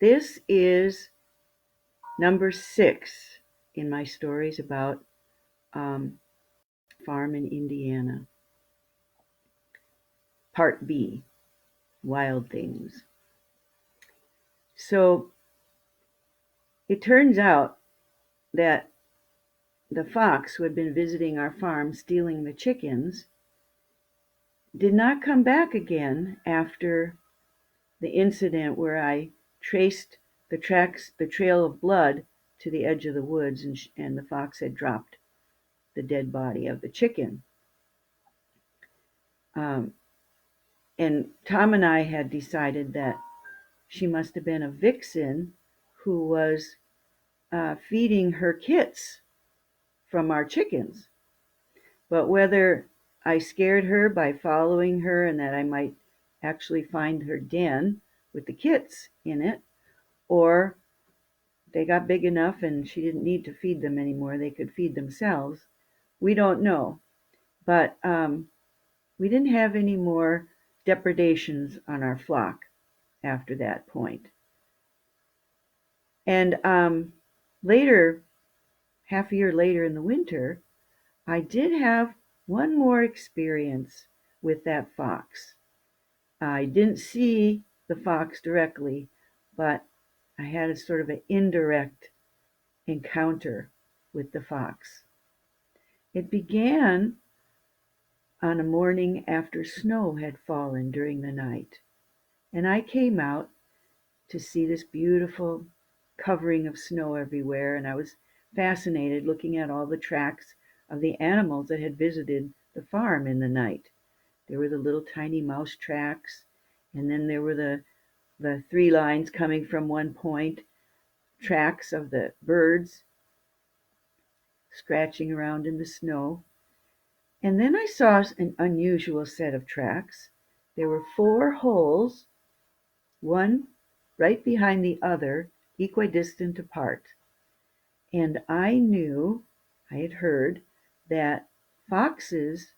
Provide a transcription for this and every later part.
This is number 6 in my stories about um, farm in Indiana. Part B, Wild Things. So it turns out that the fox who had been visiting our farm stealing the chickens did not come back again after the incident where I traced the trail of blood to the edge of the woods, and the fox had dropped the dead body of the chicken. Um, and Tom and I had decided that she must have been a vixen who was feeding her kits from our chickens. But whether I scared her by following her and that I might actually find her den with the kits in it, or they got big enough and she didn't need to feed them anymore, they could feed themselves, we don't know. But we didn't have any more depredations on our flock after that point. And later, half a year later in the winter, I did have one more experience with that fox. I didn't see the fox directly, but I had a sort of an indirect encounter with the fox. It began on a morning after snow had fallen during the night, and I came out to see this beautiful covering of snow everywhere, and I was fascinated looking at all the tracks of the animals that had visited the farm in the night. There were the little tiny mouse tracks, and then there were the 3 lines coming from one point, tracks of the birds scratching around in the snow. And then I saw an unusual set of tracks. There were 4 holes, one right behind the other, equidistant apart. And I knew, I had heard, that foxes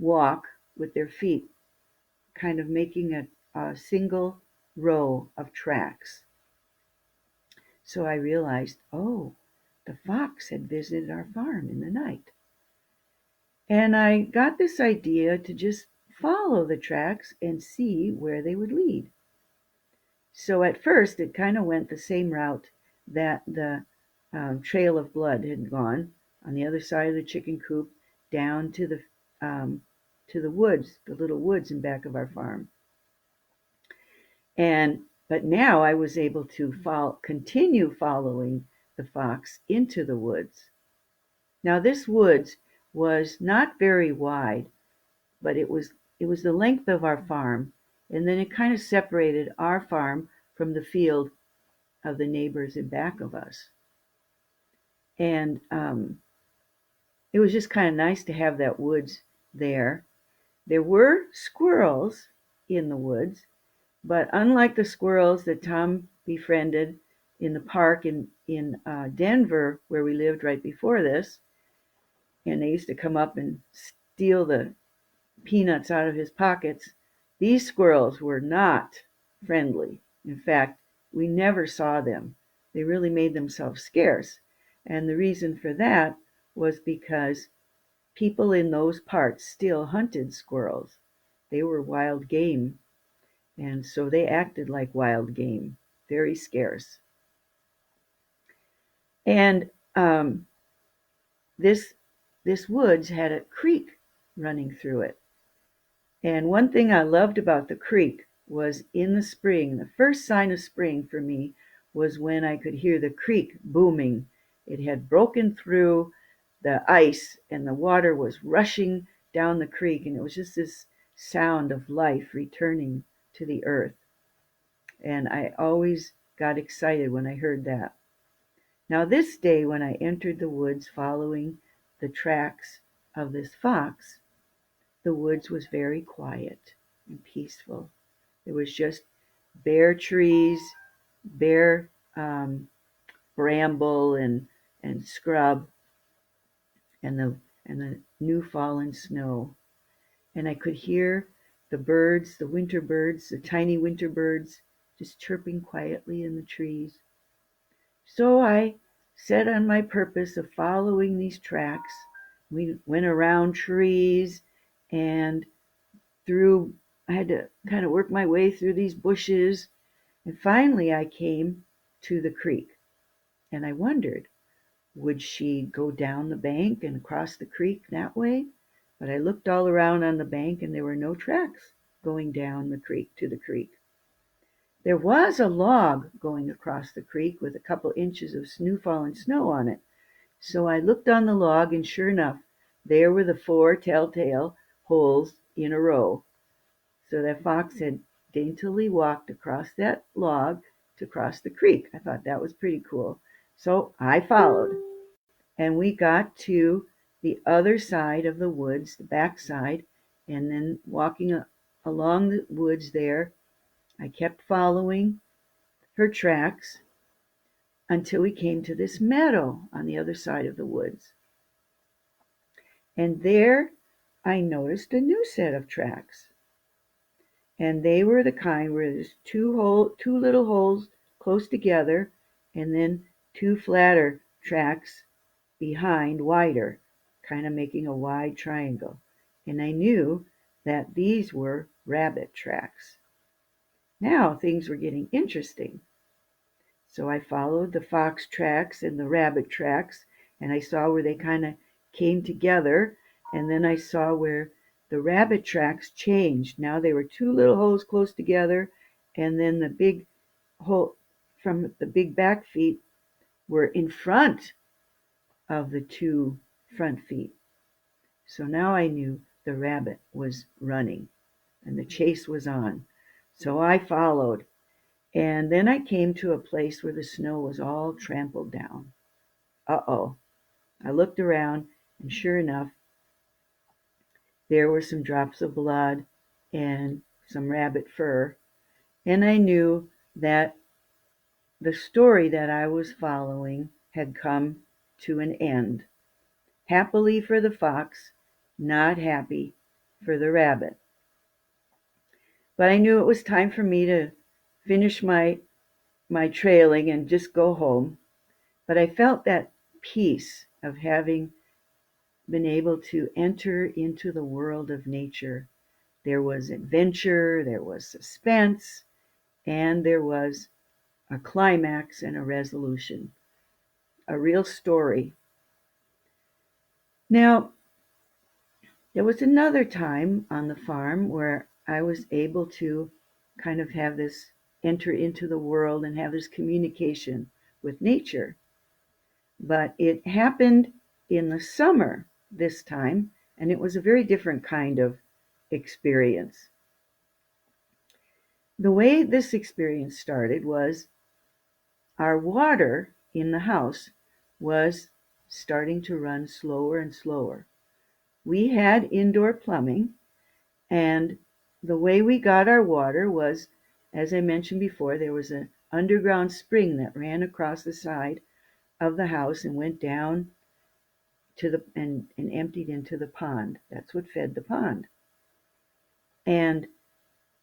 walk with their feet kind of making a single row of tracks. So I realized, oh, the fox had visited our farm in the night. And I got this idea to just follow the tracks and see where they would lead. So at first, it kind of went the same route that the trail of blood had gone on the other side of the chicken coop down to the woods, the little woods in back of our farm. But now I was able to continue following the fox into the woods. Now this woods was not very wide, but it was the length of our farm, and then it kind of separated our farm from the field of the neighbors in back of us. And it was just kind of nice to have that woods there. There were squirrels in the woods, but unlike the squirrels that Tom befriended in the park in Denver, where we lived right before this, and they used to come up and steal the peanuts out of his pockets, these squirrels were not friendly. In fact, we never saw them. They really made themselves scarce. And the reason for that was because people in those parts still hunted squirrels. They were wild game, and so they acted like wild game, very scarce. And this this woods had a creek running through it. And one thing I loved about the creek was in the spring, the first sign of spring for me was when I could hear the creek booming. It had broken through the ice and the water was rushing down the creek, and it was just this sound of life returning to the earth. And I always got excited when I heard that. Now, this day, when I entered the woods following the tracks of this fox, the woods was very quiet and peaceful. There was just bare trees, bare bramble and scrub, and the new fallen snow. And I could hear the birds, the winter birds, the tiny winter birds just chirping quietly in the trees. So I set on my purpose of following these tracks. We went around trees and through, I had to kind of work my way through these bushes. And finally I came to the creek. And I wondered, would she go down the bank and across the creek that way? But I looked all around on the bank and there were no tracks going down the creek to the creek. There was a log going across the creek with a couple inches of fallen snow on it. So I looked on the log, and sure enough, there were the 4 telltale holes in a row. So that fox had daintily walked across that log to cross the creek. I thought that was pretty cool. So I followed, and we got to the other side of the woods, the back side, and then walking along the woods there, I kept following her tracks until we came to this meadow on the other side of the woods. And there I noticed a new set of tracks. And they were the kind where there's two little holes close together and then 2 flatter tracks behind, wider, kind of making a wide triangle. And I knew that these were rabbit tracks. Now things were getting interesting. So I followed the fox tracks and the rabbit tracks, and I saw where they kind of came together, and then I saw where the rabbit tracks changed. Now they were 2 little holes close together, and then the big hole from the big back feet were in front of the 2 front feet. So now I knew the rabbit was running and the chase was on. So I followed. And then I came to a place where the snow was all trampled down. Uh-oh. I looked around, and sure enough, there were some drops of blood and some rabbit fur. And I knew that the story that I was following had come to an end. Happily for the fox, not happy for the rabbit. But I knew it was time for me to finish my trailing and just go home. But I felt that peace of having been able to enter into the world of nature. There was adventure, there was suspense, and there was a climax and a resolution, a real story. Now, there was another time on the farm where I was able to kind of have this enter into the world and have this communication with nature. But it happened in the summer this time, and it was a very different kind of experience. The way this experience started was our water in the house was starting to run slower and slower. We had indoor plumbing, and the way we got our water was, as I mentioned before, there was an underground spring that ran across the side of the house and went down to the and emptied into the pond. That's what fed the pond. And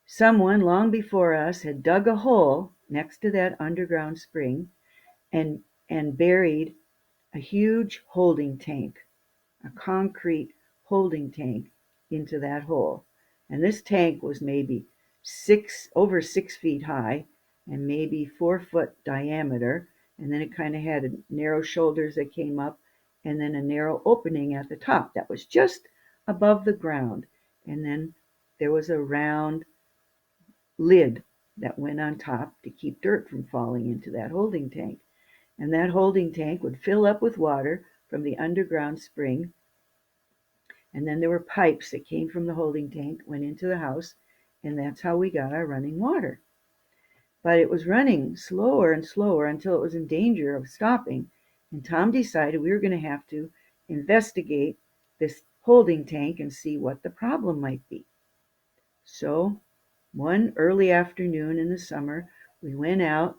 someone long before us had dug a hole next to that underground spring and buried a huge holding tank, a concrete holding tank into that hole. And this tank was maybe over 6 feet high and maybe 4 foot diameter. And then it kind of had narrow shoulders that came up and then a narrow opening at the top that was just above the ground. And then there was a round lid that went on top to keep dirt from falling into that holding tank. And that holding tank would fill up with water from the underground spring. And then there were pipes that came from the holding tank, went into the house, and that's how we got our running water. But it was running slower and slower until it was in danger of stopping. And Tom decided we were going to have to investigate this holding tank and see what the problem might be. So one early afternoon in the summer, we went out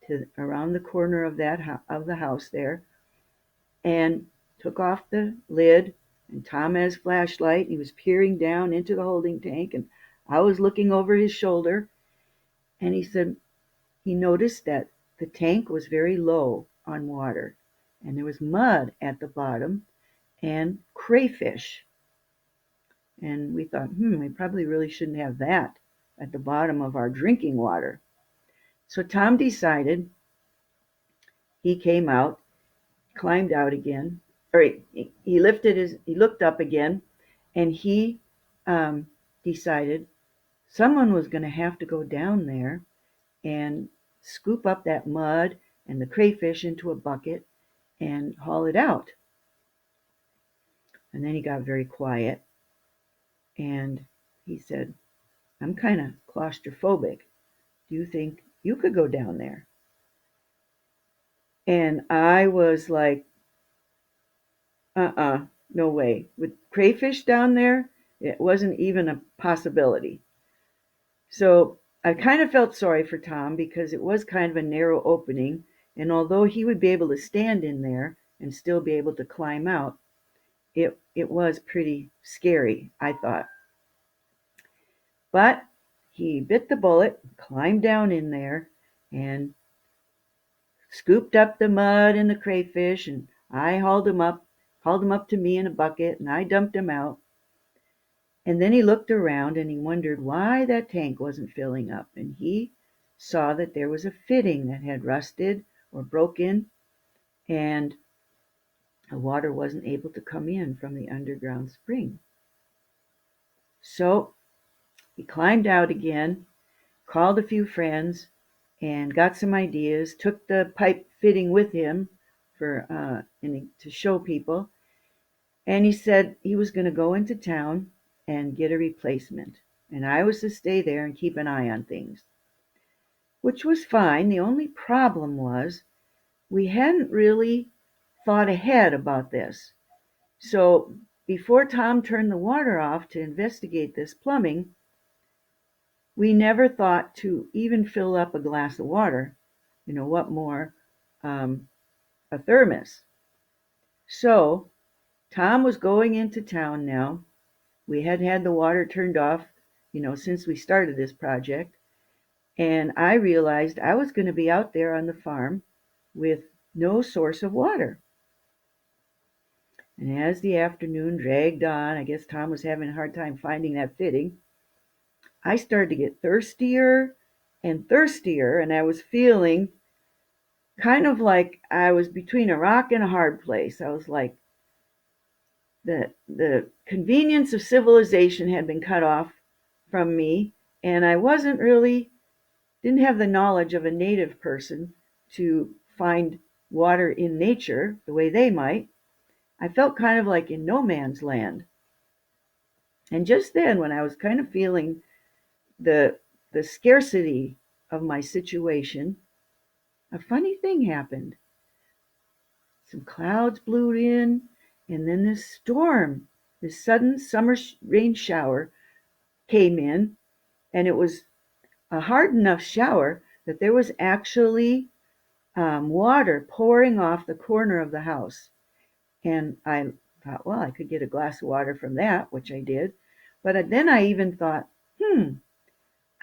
to around the corner of the house there and took off the lid, and Tom had his flashlight and he was peering down into the holding tank, and I was looking over his shoulder, and he said, he noticed that the tank was very low on water, and there was mud at the bottom and crayfish. And we thought, we probably really shouldn't have that at the bottom of our drinking water. So Tom decided, he came out, climbed out again, or he looked up again, and he decided someone was going to have to go down there and scoop up that mud and the crayfish into a bucket and haul it out. And then he got very quiet and he said, I'm kind of claustrophobic. Do you think you could go down there? And I was like, no way. With crayfish down there, it wasn't even a possibility. So I kind of felt sorry for Tom because it was kind of a narrow opening, and although he would be able to stand in there and still be able to climb out, it was pretty scary, I thought. But he bit the bullet, climbed down in there, and scooped up the mud and the crayfish, and I hauled him up to me in a bucket, and I dumped him out. And then he looked around and he wondered why that tank wasn't filling up, and he saw that there was a fitting that had rusted or broken, and the water wasn't able to come in from the underground spring. So he climbed out again, called a few friends, and got some ideas, took the pipe fitting with him to show people, and he said he was going to go into town and get a replacement, and I was to stay there and keep an eye on things, which was fine. The only problem was we hadn't really thought ahead about this. So before Tom turned the water off to investigate this plumbing, we never thought to even fill up a glass of water. What more? A thermos. So Tom was going into town now. We had had the water turned off, since we started this project. And I realized I was going to be out there on the farm with no source of water. And as the afternoon dragged on, I guess Tom was having a hard time finding that fitting. I started to get thirstier and thirstier, and I was feeling kind of like I was between a rock and a hard place. I was like, the convenience of civilization had been cut off from me, and I didn't have the knowledge of a native person to find water in nature the way they might. I felt kind of like in no man's land. And just then, when I was kind of feeling the scarcity of my situation, a funny thing happened. Some clouds blew in, and then this sudden summer rain shower came in, and it was a hard enough shower that there was actually water pouring off the corner of the house. And I thought, well, I could get a glass of water from that, which I did. But then I even thought,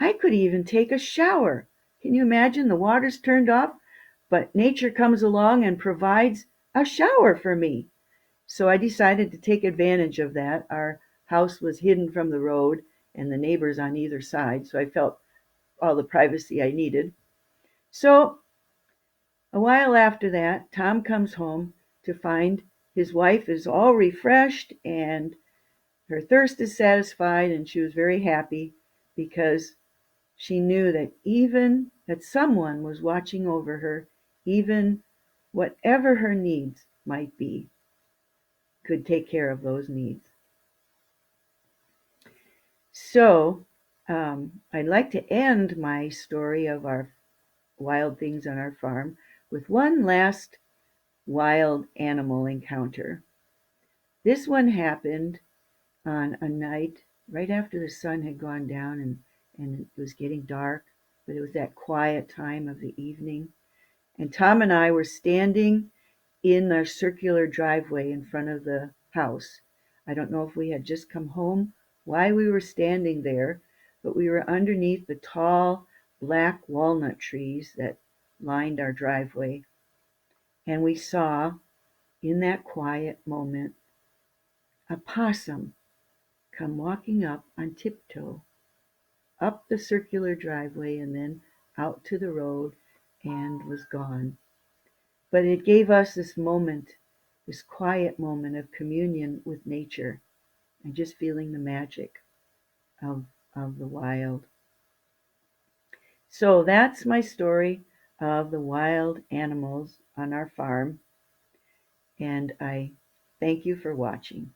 I could even take a shower. Can you imagine? The water's turned off, but nature comes along and provides a shower for me. So I decided to take advantage of that. Our house was hidden from the road and the neighbors on either side, so I felt all the privacy I needed. So a while after that, Tom comes home to find his wife is all refreshed and her thirst is satisfied, and she was very happy because she knew that someone was watching over her, even whatever her needs might be, could take care of those needs. So I'd like to end my story of our wild things on our farm with one last wild animal encounter. This one happened on a night right after the sun had gone down and it was getting dark, but it was that quiet time of the evening. And Tom and I were standing in our circular driveway in front of the house. I don't know if we had just come home, why we were standing there, but we were underneath the tall black walnut trees that lined our driveway, and we saw in that quiet moment a possum come walking up on tiptoe up the circular driveway and then out to the road and was gone. But it gave us this moment, this quiet moment of communion with nature and just feeling the magic of, of the wild. So that's my story of the wild animals on our farm, and I thank you for watching.